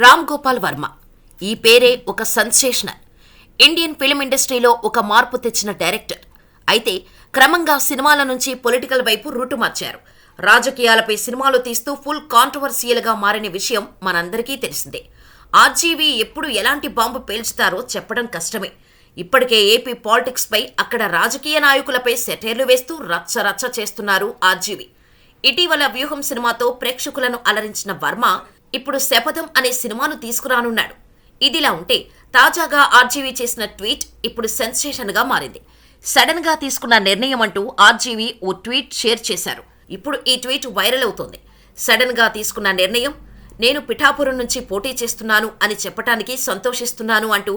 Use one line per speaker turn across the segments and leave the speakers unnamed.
రామ్ గోపాల్ వర్మ. ఈ పేరే ఒక సెన్సేషనల్. ఇండియన్ ఫిల్మ్ ఇండస్ట్రీలో ఒక మార్పు తెచ్చిన డైరెక్టర్. అయితే క్రమంగా సినిమాల నుంచి పొలిటికల్ వైపు రూటు మార్చారు. రాజకీయాలపై సినిమాలు తీస్తూ ఫుల్ కాంట్రవర్సియల్గా మారిన విషయం మనందరికీ తెలిసిందే. ఆర్జీవీ ఎప్పుడు ఎలాంటి బాంబు పేల్చుతారో చెప్పడం కష్టమే. ఇప్పటికే ఏపీ పాలిటిక్స్ పై అక్కడ రాజకీయ నాయకులపై సెటైర్లు వేస్తూ రచ్చ చేస్తున్నారు ఆర్జీవీ. ఇటీవల వ్యూహం సినిమాతో ప్రేక్షకులను అలరించిన వర్మ ఇప్పుడు శపథం అనే సినిమాను తీసుకురానున్నాడు. ఇదిలా ఉంటే తాజాగా ఆర్జీవీ చేసిన ట్వీట్ ఇప్పుడు సెన్సేషన్ గా మారింది. సడన్ గా తీసుకున్న నిర్ణయం అంటూ ఆర్జీవీ ఓ ట్వీట్ షేర్ చేశారు. ఇప్పుడు ఈ ట్వీట్ వైరల్ అవుతోంది. సడన్ గా తీసుకున్న నిర్ణయం, నేను పిఠాపురం నుంచి పోటీ చేస్తున్నాను అని చెప్పడానికి సంతోషిస్తున్నాను అంటూ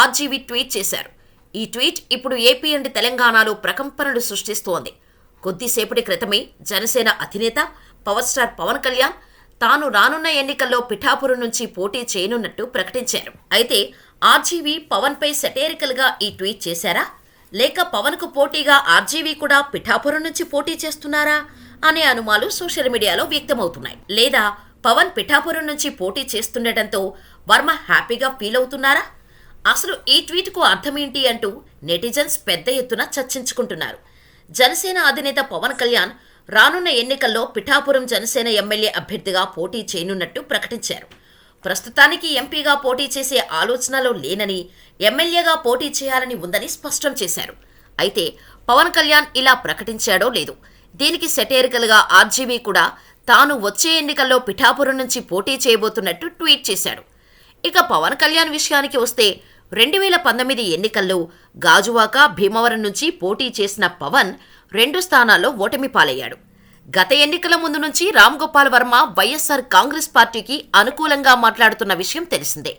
ఆర్జీవీ ట్వీట్ చేశారు. ఈ ట్వీట్ ఇప్పుడు ఏపీ అండ్ తెలంగాణలో ప్రకంపనలు సృష్టిస్తోంది. కొద్దిసేపటి క్రితమే జనసేన అధినేత పవర్ స్టార్ పవన్ కళ్యాణ్ తాను రానున్న ఎన్నికల్లో పిఠాపురం నుంచి పోటీ చేయనున్నట్టు ప్రకటించారు. అయితే ఆర్జీవీ పవన్ పై సెటైరికల్ గా ఈ ట్వీట్ చేశారా, లేక పవన్ కు పోటీగా ఆర్జీవీ కూడా పిఠాపురం నుంచి పోటీ చేస్తున్నారా అనే అనుమానాలు సోషల్ మీడియాలో వ్యక్తమవుతున్నాయి. లేదా పవన్ పిఠాపురం నుంచి పోటీ చేస్తుండటంతో వర్మ హ్యాపీగా ఫీల్ అవుతున్నారా? అసలు ఈ ట్వీట్ కు అర్థమేంటి అంటూ నెటిజన్స్ పెద్ద ఎత్తున చర్చించుకుంటున్నారు. జనసేన అధినేత పవన్ కళ్యాణ్ రానున్న ఎన్నికల్లో పిఠాపురం జనసేన ఎమ్మెల్యే అభ్యర్థిగా పోటీ చేయనున్నట్టు ప్రకటించారు. ప్రస్తుతానికి ఎంపీగా పోటీ చేసే ఆలోచనలో లేనని, ఎమ్మెల్యేగా పోటీ చేయాలని ఉందని స్పష్టం చేశారు. అయితే పవన్ కళ్యాణ్ ఇలా ప్రకటించాడో లేదో, దీనికి సెటైరికల్గా ఆర్జీవీ కూడా తాను వచ్చే ఎన్నికల్లో పిఠాపురం నుంచి పోటీ చేయబోతున్నట్టు ట్వీట్ చేశాడు. ఇక పవన్ కళ్యాణ్ విషయానికి వస్తే 2019 ఎన్నికల్లో గాజువాక, భీమవరం నుంచి పోటీ చేసిన పవన్ 2 స్థానాల్లో ఓటమి పాలయ్యాడు. గత ఎన్నికల ముందు నుంచి రామ్ గోపాల్ వర్మ వైఎస్ఆర్ కాంగ్రెస్ పార్టీకి అనుకూలంగా మాట్లాడుతున్న విషయం తెలిసిందే.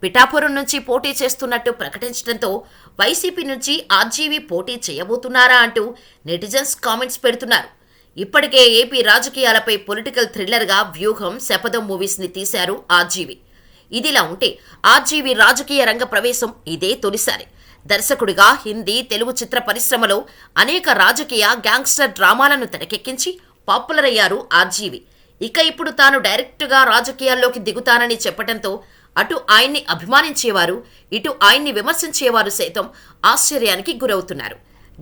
పిఠాపురం నుంచి పోటీ చేస్తున్నట్టు ప్రకటించడంతో వైసీపీ నుంచి ఆర్జీవీ పోటీ చేయబోతున్నారా అంటూ నెటిజన్స్ కామెంట్స్ పెడుతున్నారు. ఇప్పటికే ఏపీ రాజకీయాలపై పొలిటికల్ థ్రిల్లర్గా వ్యూహం, శపథం మూవీస్ని తీశారు ఆర్జీవీ. ఇదిలా ఉంటే ఆర్జీవీ రాజకీయ రంగ ప్రవేశం ఇదే తొలిసారి. దర్శకుడిగా హిందీ, తెలుగు చిత్ర పరిశ్రమలో అనేక రాజకీయ, గ్యాంగ్స్టర్ డ్రామాలను తెరకెక్కించి పాపులర్ అయ్యారు ఆర్జీవీ. ఇక ఇప్పుడు తాను డైరెక్ట్గా రాజకీయాల్లోకి దిగుతానని చెప్పడంతో అటు ఆయన్ని అభిమానించేవారు, ఇటు ఆయన్ని విమర్శించేవారు సైతం ఆశ్చర్యానికి గురవుతున్నారు.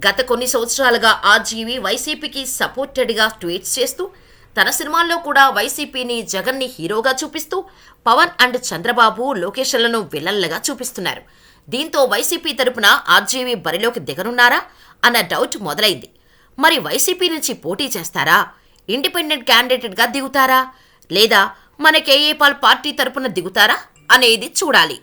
గత కొన్ని సంవత్సరాలుగా ఆర్జీవీ వైసీపీకి సపోర్టెడ్గా ట్వీట్స్ చేస్తూ తన సినిమాల్లో కూడా వైసీపీని, జగన్ని హీరోగా చూపిస్తూ పవన్ అండ్ చంద్రబాబు, లోకేష్లను విలన్లుగా చూపిస్తున్నారు. దీంతో వైసీపీ తరపున ఆర్జీవీ బరిలోకి దిగనున్నారా అన్న డౌట్ మొదలైంది. మరి వైసీపీ నుంచి పోటీ చేస్తారా, ఇండిపెండెంట్ క్యాండిడేట్గా దిగుతారా, లేదా మన కేఏ పాల్ పార్టీ తరపున దిగుతారా అనేది చూడాలి.